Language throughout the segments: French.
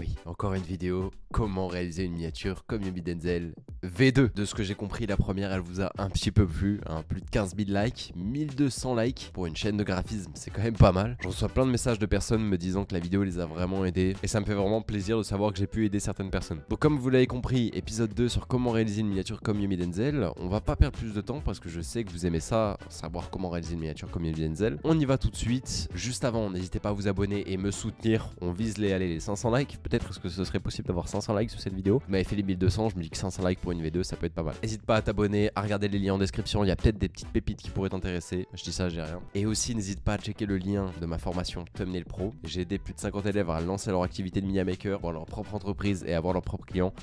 Oui, encore une vidéo, comment réaliser une miniature comme Yumi Denzel V2. De ce que j'ai compris, la première, elle vous a un petit peu plu, hein, plus de 15 000 likes, 1200 likes pour une chaîne de graphisme, c'est quand même pas mal. Je reçois plein de messages de personnes me disant que la vidéo les a vraiment aidés et ça me fait vraiment plaisir de savoir que j'ai pu aider certaines personnes. Donc comme vous l'avez compris, épisode 2 sur comment réaliser une miniature comme Yumi Denzel, on va pas perdre plus de temps parce que je sais que vous aimez ça, savoir comment réaliser une miniature comme Yumi Denzel. On y va tout de suite. Juste avant, n'hésitez pas à vous abonner et me soutenir, on vise les 500 likes. Peut-être que ce serait possible d'avoir 500 likes sur cette vidéo. Vous m'avez fait les 1200, je me dis que 500 likes pour une V2 ça peut être pas mal. N'hésite pas à t'abonner, à regarder les liens en description, il y a peut-être des petites pépites qui pourraient t'intéresser. Je dis ça, j'ai rien. Et aussi n'hésite pas à checker le lien de ma formation Thumbnail Pro. J'ai aidé plus de 50 élèves à lancer leur activité de media maker, avoir leur propre entreprise et avoir leurs propres clients.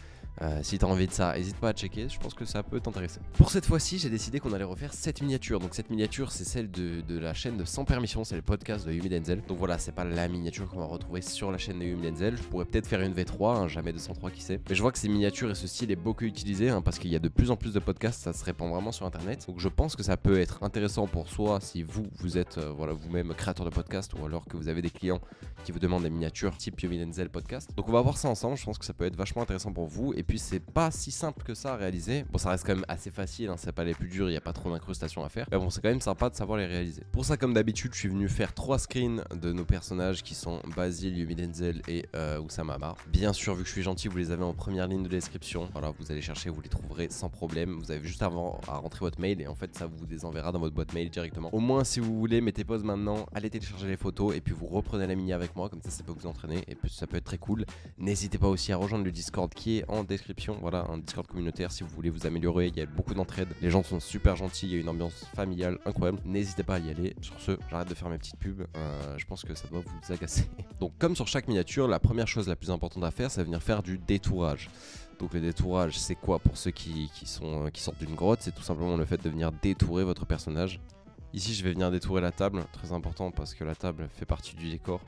Si t'as envie de ça, n'hésite pas à checker, je pense que ça peut t'intéresser. Pour cette fois-ci, j'ai décidé qu'on allait refaire cette miniature. Donc cette miniature, c'est celle de la chaîne de Sans Permission, c'est le podcast de Yumi Denzel. Donc voilà, c'est pas la miniature qu'on va retrouver sur la chaîne de Yumi Denzel. Je pourrais peut-être faire une V3, hein, jamais 203 qui sait. Mais je vois que ces miniatures et ce style est beaucoup utilisé, hein, parce qu'il y a de plus en plus de podcasts, ça se répand vraiment sur internet. Donc je pense que ça peut être intéressant pour soi si vous êtes voilà, vous-même créateur de podcast ou alors que vous avez des clients qui vous demandent des miniatures type Yumi Denzel podcast. Donc on va voir ça ensemble, je pense que ça peut être vachement intéressant pour vous. Et puis c'est pas si simple que ça à réaliser. Bon, ça reste quand même assez facile, hein, c'est pas les plus durs, il n'y a pas trop d'incrustations à faire. Mais bon, c'est quand même sympa de savoir les réaliser. Pour ça, comme d'habitude, je suis venu faire 3 screens de nos personnages qui sont Basile, Yumi Denzel et Oussama Ammar. Bien sûr, vu que je suis gentil, vous les avez en première ligne de description. Voilà, vous allez chercher, vous les trouverez sans problème. Vous avez juste avant à rentrer votre mail et en fait, ça vous les enverra dans votre boîte mail directement. Au moins, si vous voulez, mettez pause maintenant, allez télécharger les photos et puis vous reprenez la mini avec moi, comme ça peut vous entraîner et puis ça peut être très cool. N'hésitez pas aussi à rejoindre le Discord qui est en description. Voilà, un Discord communautaire si vous voulez vous améliorer. Il y a beaucoup d'entraide. Les gens sont super gentils. Il y a une ambiance familiale incroyable. N'hésitez pas à y aller. Sur ce, j'arrête de faire mes petites pubs. Je pense que ça doit vous agacer. Donc, comme sur chaque miniature, la première chose la plus importante à faire, c'est venir faire du détourage. Donc le détourage, c'est quoi pour ceux qui sortent d'une grotte? C'est tout simplement le fait de venir détourer votre personnage. Ici, je vais venir détourer la table. Très important parce que la table fait partie du décor.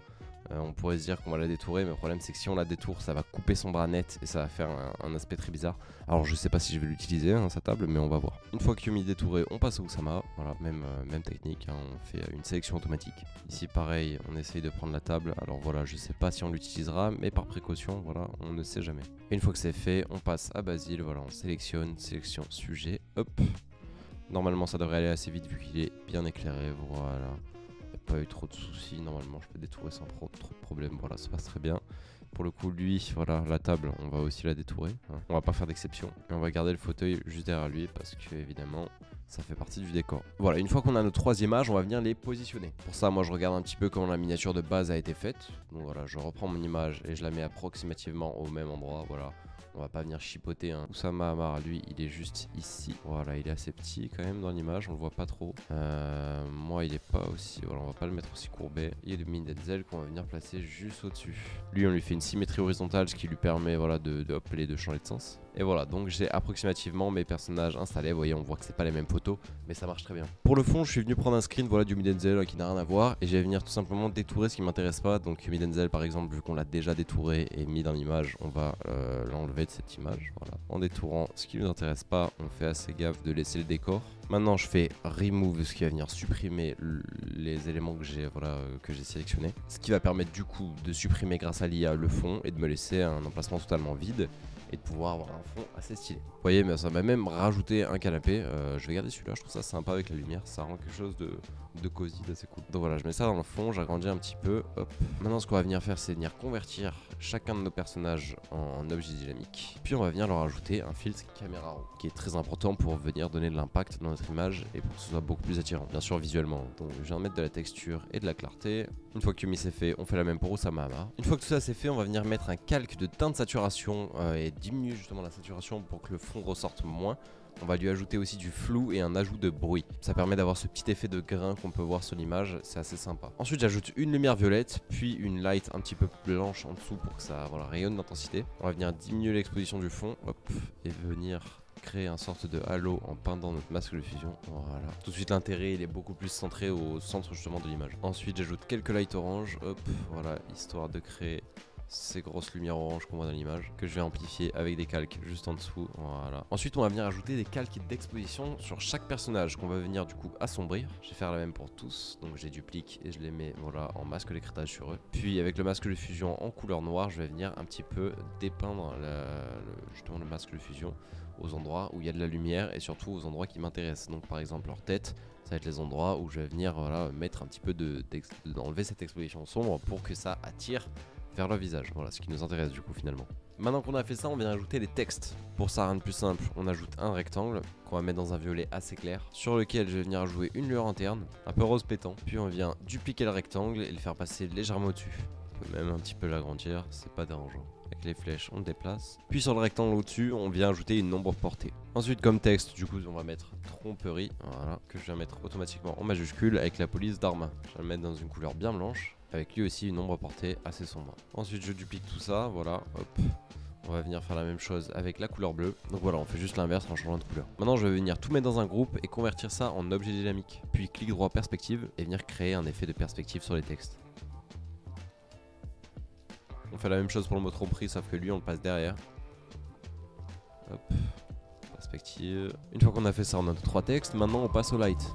On pourrait se dire qu'on va la détourer, mais le problème c'est que si on la détourne, ça va couper son bras net et ça va faire un aspect très bizarre. Alors je sais pas si je vais l'utiliser, hein, sa table, mais on va voir. Une fois que Yumi est détouré, on passe au Oussama. Voilà, même technique, hein, on fait une sélection automatique. Ici pareil, on essaye de prendre la table. Alors voilà, je sais pas si on l'utilisera, mais par précaution, voilà, on ne sait jamais. Et une fois que c'est fait, on passe à Basile. Voilà, on sélection sujet, hop. Normalement ça devrait aller assez vite vu qu'il est bien éclairé, voilà. Pas eu trop de soucis, normalement je peux détourer sans trop de problèmes, voilà, ça passe très bien. Pour le coup, lui, voilà, la table, on va aussi la détourer, hein. On va pas faire d'exception et on va garder le fauteuil juste derrière lui parce que évidemment ça fait partie du décor. Voilà, une fois qu'on a nos 3 images, on va venir les positionner. Pour ça, moi je regarde un petit peu comment la miniature de base a été faite. Donc voilà, je reprends mon image et je la mets approximativement au même endroit, voilà. On va pas venir chipoter, hein. Oussama Ammar, lui, il est juste ici. Voilà, il est assez petit quand même dans l'image, on le voit pas trop. Moi, il est pas aussi... Voilà, on va pas le mettre aussi courbé. Il y a le Yumi Denzel qu'on va venir placer juste au-dessus. Lui, on lui fait une symétrie horizontale, ce qui lui permet, voilà, de les deux changer de sens. Et voilà, donc j'ai approximativement mes personnages installés. Vous voyez, on voit que c'est pas les mêmes photos, mais ça marche très bien. Pour le fond, je suis venu prendre un screen, voilà, du Yumi Denzel qui n'a rien à voir. Et je vais venir tout simplement détourer ce qui m'intéresse pas. Donc Yumi Denzel, par exemple, vu qu'on l'a déjà détouré et mis dans l'image, on va l'enlever de cette image. Voilà. En détourant ce qui nous intéresse pas, on fait assez gaffe de laisser le décor. Maintenant, je fais remove, ce qui va venir supprimer les éléments que j'ai sélectionnés. Ce qui va permettre du coup de supprimer grâce à l'IA le fond et de me laisser un emplacement totalement vide et de pouvoir avoir un fond assez stylé. Vous voyez, mais ça m'a même rajouté un canapé. Je vais garder celui-là, je trouve ça sympa avec la lumière. Ça rend quelque chose de cosy, d'assez cool. Donc voilà, je mets ça dans le fond, j'agrandis un petit peu. Hop. Maintenant, ce qu'on va venir faire, c'est venir convertir chacun de nos personnages en objet dynamique. Puis on va venir leur ajouter un filtre caméra raw, qui est très important pour venir donner de l'impact dans notre image et pour que ce soit beaucoup plus attirant, bien sûr visuellement. Donc je viens de mettre de la texture et de la clarté. Une fois que Yumi c'est fait, on fait la même pour Oussama Ammar. Une fois que tout ça c'est fait, on va venir mettre un calque de teinte de saturation et diminuer justement la saturation pour que le fond ressorte moins. On va lui ajouter aussi du flou et un ajout de bruit. Ça permet d'avoir ce petit effet de grain qu'on peut voir sur l'image, c'est assez sympa. Ensuite j'ajoute une lumière violette, puis une light un petit peu blanche en dessous pour que ça rayonne d'intensité. On va venir diminuer l'exposition du fond, hop, et venir créer une sorte de halo en peindant notre masque de fusion. Voilà. Tout de suite l'intérêt il est beaucoup plus centré au centre justement de l'image. Ensuite j'ajoute quelques lights orange, hop, voilà, histoire de créer ces grosses lumières orange qu'on voit dans l'image, que je vais amplifier avec des calques juste en dessous. Voilà. Ensuite, on va venir ajouter des calques d'exposition sur chaque personnage qu'on va venir du coup assombrir. Je vais faire la même pour tous. Donc, je les duplique et je les mets voilà en masque d'écrêtage sur eux. Puis, avec le masque de fusion en couleur noire, je vais venir un petit peu dépeindre justement le masque de fusion aux endroits où il y a de la lumière et surtout aux endroits qui m'intéressent. Donc, par exemple, leur tête. Ça va être les endroits où je vais venir voilà, mettre un petit peu d'enlever cette exposition sombre pour que ça attire vers le visage. Voilà ce qui nous intéresse du coup finalement. Maintenant qu'on a fait ça, on vient ajouter les textes. Pour ça, rien de plus simple, on ajoute un rectangle qu'on va mettre dans un violet assez clair sur lequel je vais venir ajouter une lueur interne, un peu rose pétant. Puis on vient dupliquer le rectangle et le faire passer légèrement au-dessus. On peut même un petit peu l'agrandir, c'est pas dérangeant. Avec les flèches, on le déplace. Puis sur le rectangle au-dessus, on vient ajouter une ombre portée. Ensuite, comme texte, du coup, on va mettre tromperie, voilà, que je viens mettre automatiquement en majuscule avec la police d'Arma. Je vais le mettre dans une couleur bien blanche, avec lui aussi une ombre portée assez sombre. Ensuite, je duplique tout ça, voilà, hop. On va venir faire la même chose avec la couleur bleue. Donc voilà, on fait juste l'inverse en changeant de couleur. Maintenant, je vais venir tout mettre dans un groupe et convertir ça en objet dynamique. Puis clic droit perspective et venir créer un effet de perspective sur les textes. On fait la même chose pour le mot tromperie, sauf que lui on le passe derrière. Hop, perspective. Une fois qu'on a fait ça, on a 3 textes. Maintenant on passe au light.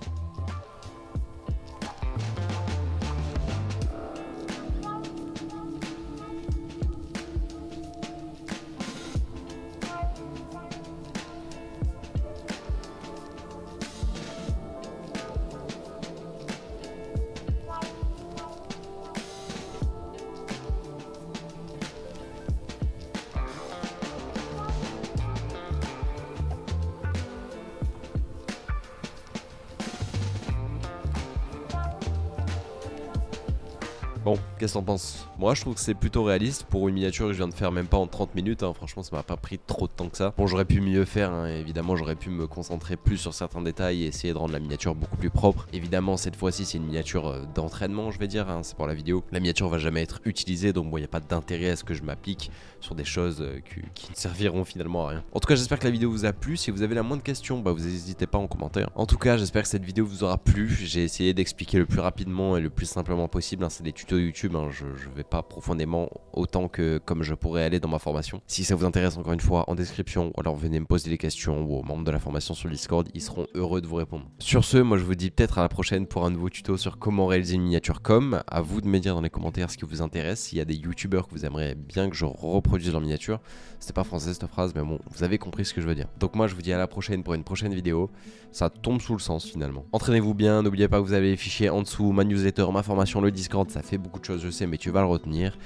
Bon, qu'est-ce que t'en penses? Moi je trouve que c'est plutôt réaliste pour une miniature que je viens de faire même pas en 30 minutes, hein. Franchement ça m'a pas pris trop de temps que ça. Bon, j'aurais pu mieux faire, hein. Évidemment j'aurais pu me concentrer plus sur certains détails et essayer de rendre la miniature beaucoup plus propre. Évidemment cette fois-ci c'est une miniature d'entraînement je vais dire, hein. C'est pour la vidéo. La miniature va jamais être utilisée donc bon, il n'y a pas d'intérêt à ce que je m'applique sur des choses qui ne serviront finalement à rien. En tout cas j'espère que la vidéo vous a plu. Si vous avez la moindre question, bah vous n'hésitez pas en commentaire. En tout cas j'espère que cette vidéo vous aura plu. J'ai essayé d'expliquer le plus rapidement et le plus simplement possible, hein. C'est des tutos YouTube, hein. Je vais pas profondément autant que comme je pourrais aller dans ma formation. Si ça vous intéresse, encore une fois, en description, ou alors venez me poser des questions ou aux membres de la formation sur le Discord, ils seront heureux de vous répondre. Sur ce, moi je vous dis peut-être à la prochaine pour un nouveau tuto sur comment réaliser une miniature com. À vous de me dire dans les commentaires ce qui vous intéresse, s'il y a des youtubeurs que vous aimeriez bien que je reproduise leur miniature. C'était pas français cette phrase, mais bon, vous avez compris ce que je veux dire. Donc moi je vous dis à la prochaine pour une prochaine vidéo. Ça tombe sous le sens finalement. Entraînez-vous bien, n'oubliez pas que vous avez les fichiers en dessous, ma newsletter, ma formation, le Discord, ça fait beaucoup de choses je sais, mais tu vas le retenir.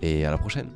Et à la prochaine.